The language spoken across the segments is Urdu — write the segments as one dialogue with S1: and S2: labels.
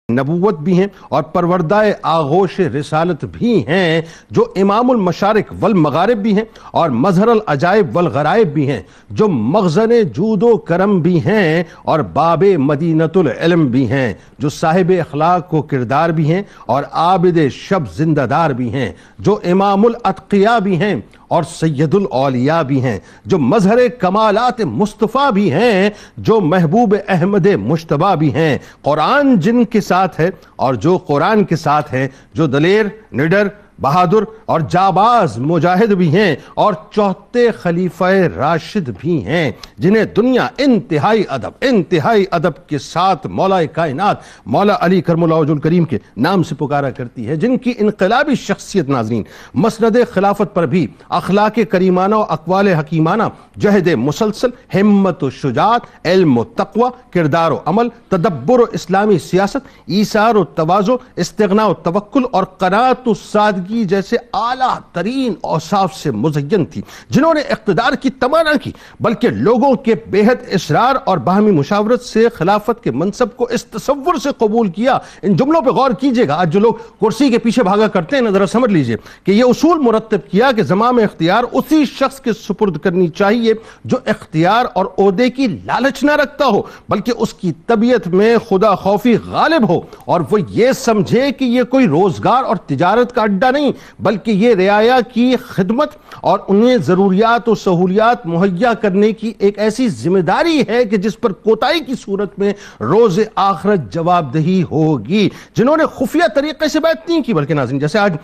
S1: نبوت بھی ہیں اور پروردہ آغوش رسالت بھی ہیں، جو امام المشارق والمغارب بھی ہیں اور مظہر العجائب والغرائب بھی ہیں، جو مخزن جود و کرم بھی ہیں اور باب مدینۃ العلم بھی ہیں، جو صاحب اخلاق و کردار بھی ہیں اور عابد شب زندہ دار بھی ہیں، جو امام الاتقیاء بھی ہیں اور سید الاولیاء بھی ہیں، جو مظہر کمالات مصطفیٰ بھی ہیں، جو محبوب احمد مجتبیٰ بھی ہیں، قرآن جن کے ساتھ ہے اور جو قرآن کے ساتھ ہے، جو دلیر، نڈر، بہادر اور جاباز مجاہد بھی ہیں اور چوتھے خلیفہ راشد بھی ہیں، جنہیں دنیا انتہائی ادب کے ساتھ مولا کائنات مولا علی کرم اللہ وجہ الکریم کے نام سے پکارا کرتی ہے، جن کی انقلابی شخصیت ناظرین مسند خلافت پر بھی اخلاق کریمانہ و اقوال حکیمانہ، جہد مسلسل، ہمت و شجاعت، علم و تقوی، کردار و عمل، تدبر و اسلامی سیاست، ایثار و تواضع، استغناء و توکل اور قناعت و سادگی جیسے اعلیٰ ترین اوصاف سے مزین تھی، جنہوں نے اقتدار کی تمنا کی بلکہ لوگوں کے بے حد اصرار اور باہمی مشاورت سے خلافت کے منصب کو اس تصور سے قبول کیا۔ ان جملوں پہ غور کیجئے گا، آج جو لوگ کرسی کے پیچھے بھاگا کرتے ہیں، ذرا سمجھ لیجئے کہ یہ اصول مرتب کیا کہ زمام اختیار اسی شخص کے سپرد کرنی چاہیے جو اختیار اور عہدے کی لالچ نہ رکھتا ہو بلکہ اس کی طبیعت میں خدا خوفی غالب ہو اور وہ یہ سمجھے کہ یہ کوئی روزگار اور تجارت کا اڈا نہیں بلکہ یہ رعایا کی خدمت اور انہیں ضروریات و سہولیات مہیا کرنے کی ایک ایسی ذمہ داری ہے کہ جس پر کوتاہی کی صورت میں روز آخرت جواب دہی ہوگی، جنہوں نے خفیہ طریقے سے بیعت نہیں کی بلکہ ناظرین جیسے آج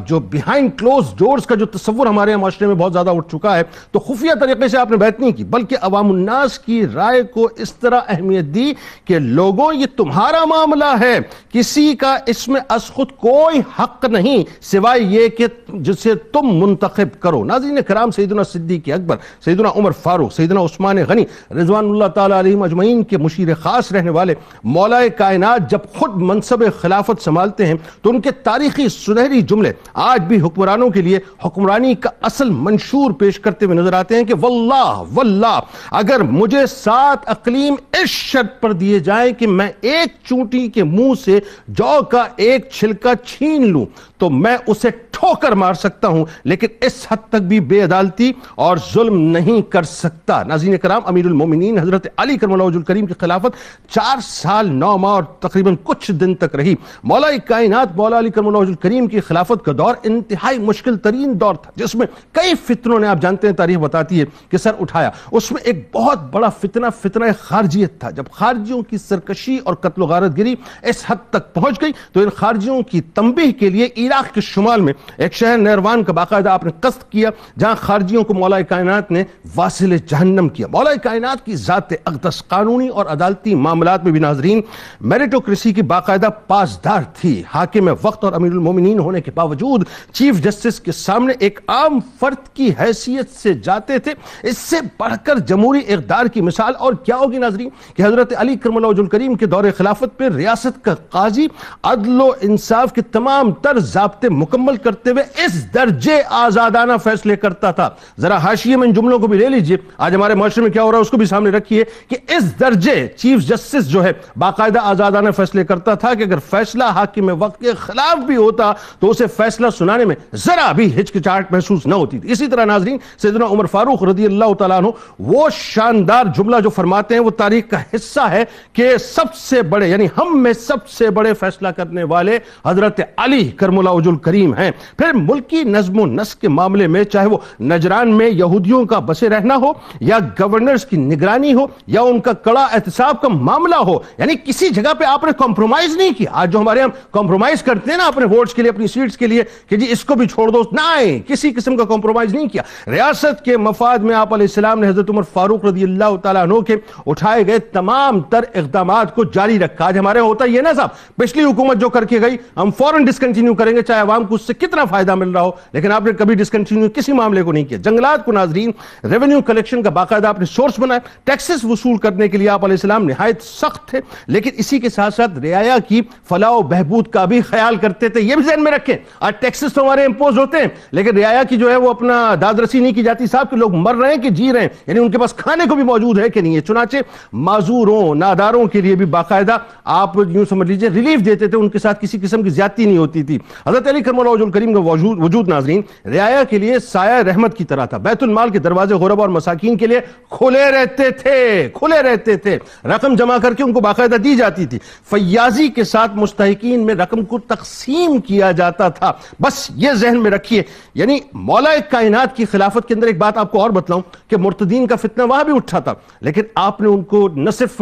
S1: جو بیہائنڈ کلوز ڈورز کا جو تصور ہمارے معاشرے میں بہت زیادہ اٹھ چکا ہے، تو خفیہ طریقے سے آپ نے بیعت نہیں کی بلکہ عوام الناس کی رائے کو اس طرح اہمیت دی کہ لوگوں یہ تمہارا معاملہ ہے، کسی کا اس میں از خود کوئی حق نہیں سوائے یہ کہ جسے تم منتخب کرو۔ ناظرین کرام، سیدنا صدیق اکبر، سیدنا عمر فاروق، سیدنا عثمان غنی رضوان اللہ تعالی علیہم اجمعین کے مشیر خاص رہنے والے مولا کائنات جب خود منصب خلافت سنبھالتے ہیں تو ان کے تاریخی سنہری جملے آج بھی حکمرانوں کے لیے حکمرانی کا اصل منشور پیش کرتے ہوئے نظر آتے ہیں کہ واللہ اگر مجھے 7 اقلیم اس شرط پر دیے جائیں کہ میں ایک چونٹی کے منہ سے جو کا ایک چھلکا چھین لوں تو میں اسے ٹھوکر مار سکتا ہوں لیکن اس حد تک بھی بے عدالتی اور ظلم نہیں کر سکتا۔ ناظرین کرام، امیر المومنین حضرت علی کرم اللہ وجہ الکریم کی خلافت 4 سال 9 ماہ اور تقریباً کچھ دن تک رہی۔ مولا کائنات مولا علی کرم اللہ وجہ الکریم کی خلافت کا دور انتہائی مشکل ترین دور تھا جس میں کئی فتنوں نے، آپ جانتے ہیں تاریخ بتاتی ہے، کہ سر اٹھایا۔ اس میں ایک بہت بڑا فتنہ خارجیت تھا۔ جب خارجیوں کی سرکشی اور قتل و غارت گری اس حد تک پہنچ گئی تو ان خارجیوں کی تنبیہ کے لیے عراق کے شمال میں ایک شہر نیروان کا باقاعدہ آپ نے قصد کیا جہاں خارجیوں کو مولا کائنات نے واصل جہنم کیا۔ مولا کائنات کی ذات اقدس قانونی اور عدالتی معاملات میں بھی ناظرین میریٹوکریسی کی باقاعدہ پاسدار تھی۔ حاکم وقت اور امیر المومنین ہونے کے باوجود چیف جسٹس کے سامنے ایک عام فرد کی حیثیت سے جاتے تھے۔ اس سے بڑھ کر جمہوری اقدار کی مثال اور کیا ہوگی ناظرین کہ حضرت علی کرم اللہ وجہ الکریم کے دور خلافت پہ ریاست کا قاضی عدل و انصاف کے تمام تر ضابطے مکمل کرتے ہوئے اس درجے آزادانہ فیصلے کرتا تھا۔ ذرا حاشیے میں ان جملوں کو بھی لے لیجئے، آج ہمارے معاشرے میں کیا ہو رہا ہے اس کو بھی سامنے رکھیے کہ اس درجے چیف جسٹس جو ہے باقاعدہ آزادانہ فیصلے کرتا تھا کہ اگر فیصلہ حاکم وقت کے خلاف بھی ہوتا تو اسے فیصلہ سنانے میں ذرا بھی ہچکچاہٹ محسوس نہ ہوتی تھی۔ اسی طرح ناظرین سیدنا عمر فاروق رضی اللہ تعالیٰ عنہ وہ شاندار جملہ جو فرماتے ہیں وہ تاریخ کا حصہ ہے کہ سب سے بڑے یعنی ہم میں سب سے بڑے فیصلہ کرنے والے حضرت علی کرم اللہ وجہ الکریم ہیں۔ پھر ملکی نظم و نسق کے معاملے میں چاہے وہ نجران میں یہودیوں کا بسے رہنا ہو یا گورنرز کی نگرانی ہو یا ان کا کڑا احتساب کا معاملہ ہو، یعنی کسی جگہ پہ آپ نے کمپرومائز نہیں کیا۔ آج جو ہمارے ہم کمپرومائز کرتے ہیں نا اپنے ووٹس کے لیے، اپنی سیٹس کے لیے کہ جی اس کو بھی چھوڑ دو، نہیں، کسی قسم کا کمپرومائز نہیں کیا۔ ریاست کے مفاد میں آپ علیہ السلام نے حضرت عمر فاروق رضی اللہ تعالیٰ عنہ کے اٹھائے گئے تمام تر اقدامات کو جاری رکھا۔ آج ہمارے ہوتا یہ نا صاحب، پچھلی حکومت جو کر کے گئی ہم فوراً ڈسکنٹینیو ڈسکنٹینیو کریں گے چاہے عوام کو اس سے کتنا فائدہ مل رہا ہو، لیکن آپ نے کبھی ڈسکنٹینیو کسی معاملے کو نہیں کیا۔ جنگلات کو ناظرین ریونیو کلیکشن کا باقاعدہ آپ نے سورس بنایا، ٹیکسز وصول کرنے کے لیے آپ علیہ السلام نہایت سخت تھے، لیکن اسی کے ساتھ ساتھ رعایا کی فلاح و بہبود کا بھی خیال کرتے تھے۔ یہ بھی ذہن میں رکھیں، آج ٹیکسز تو ہمارے امپوز ہوتے ہیں لیکن رعایا کی جو ہے وہ اپنا داد رسی نہیں کی جاتی، صاحب کہ لوگ مر رہے ہیں کہ جی رہے ہیں، یعنی ان کے پاس کھانے کو بھی موجود ہے کہ نہیں ہے۔ چنانچہ معذوروں ناداروں کے لیے بھی باقاعدہ آپ یوں سمجھ لیجئے ریلیف دیتے تھے، ان کے ساتھ کسی قسم کی زیادتی نہیں ہوتی تھی۔ حضرت علی کرم اللہ وجہ الکریم کا وجود ناظرین رعایا کے لیے سایہ رحمت کی طرح تھا، بیت المال کے دروازے غربا اور مساکین کے لیے کھلے رہتے تھے، رقم جمع کر کے ان کو باقاعدہ دی جاتی تھی، فیاضی کے ساتھ مستحقین میں رقم کو تقسیم کیا جاتا تھا۔ بس یہ ذہن میں رکھیے، یعنی مولا کائنات کی خلافت کے اندر ایک بات آپ کو اور بتلاؤں کہ مرتدین کا فتنہ وہاں بھی اٹھا تھا، لیکن آپ نے ان کو نہ صرف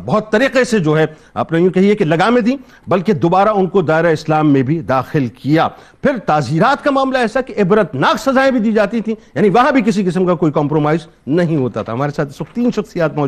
S1: بہت طریقے سے جو ہے آپ نے یوں کہیے کہ لگامیں دیں، بلکہ دوبارہ ان کو دائرہ اسلام میں بھی داخل کیا۔ پھر تعزیرات کا معاملہ ایسا کہ عبرتناک سزائیں بھی دی جاتی تھیں، یعنی وہاں بھی کسی قسم کا کوئی کمپرومائز نہیں ہوتا تھا۔ ہمارے ساتھ 3 شخصیات موجود